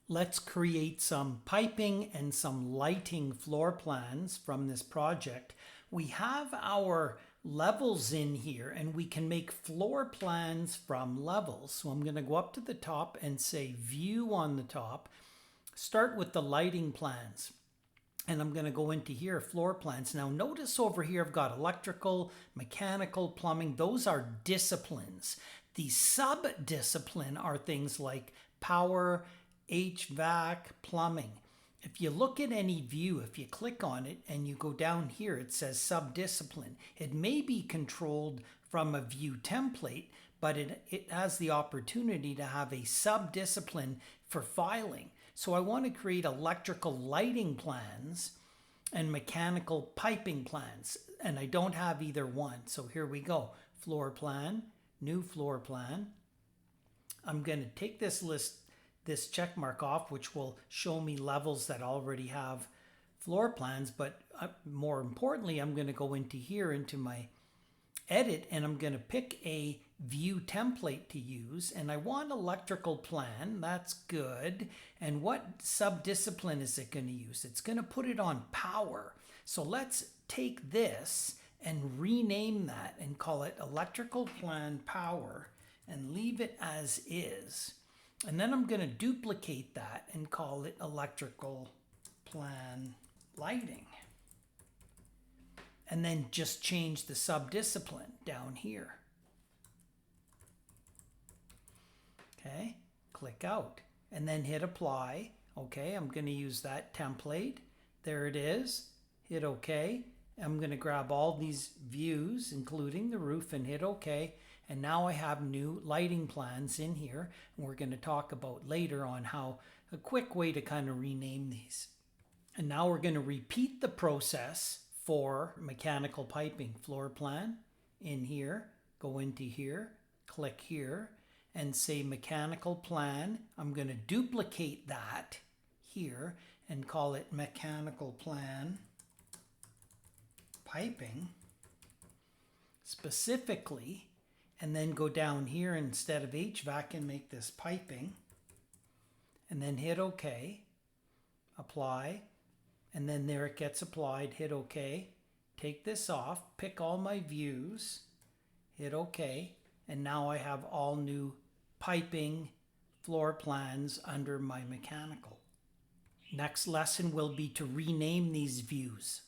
Let's create some piping and some lighting floor plans from this project. We have our levels in here and we can make floor plans from levels. So I'm going to go up to the top and say view on the top. Start with the lighting plans. And I'm going to go into here, floor plans. Now notice over here I've got electrical, mechanical, plumbing. Those are disciplines. The sub-discipline are things like power, HVAC, plumbing. If you look at any view, if you click on it and you go down here, it says sub-discipline. It may be controlled from a view template, but it has the opportunity to have a sub-discipline for filing. So I want to create electrical lighting plans and mechanical piping plans, and I don't have either one. So here we go. Floor plan, new floor plan. I'm going to take this list, this check mark off, which will show me levels that already have floor plans. But more importantly, I'm going to go into here, into my edit, and I'm going to pick a view template to use, and I want electrical plan. That's good. And what sub-discipline is it going to use? It's going to put it on power. So let's take this and rename that and call it electrical plan power and leave it as is. And then I'm going to duplicate that and call it electrical plan lighting. And then just change the sub-discipline down here. Okay, click out and then hit apply. Okay, I'm going to use that template. There it is. Hit OK. I'm going to grab all these views, including the roof, and hit OK. And now I have new lighting plans in here. And we're going to talk about later on how a quick way to kind of rename these. And now we're going to repeat the process for mechanical piping. Floor plan in here, go into here, click here, and say mechanical plan. I'm going to duplicate that here and call it mechanical plan piping specifically, and then go down here instead of HVAC and make this piping, and then hit OK, apply, and then there it gets applied. Hit OK, take this off, pick all my views, hit OK, and now I have all new piping floor plans under my mechanical. Next lesson will be to rename these views.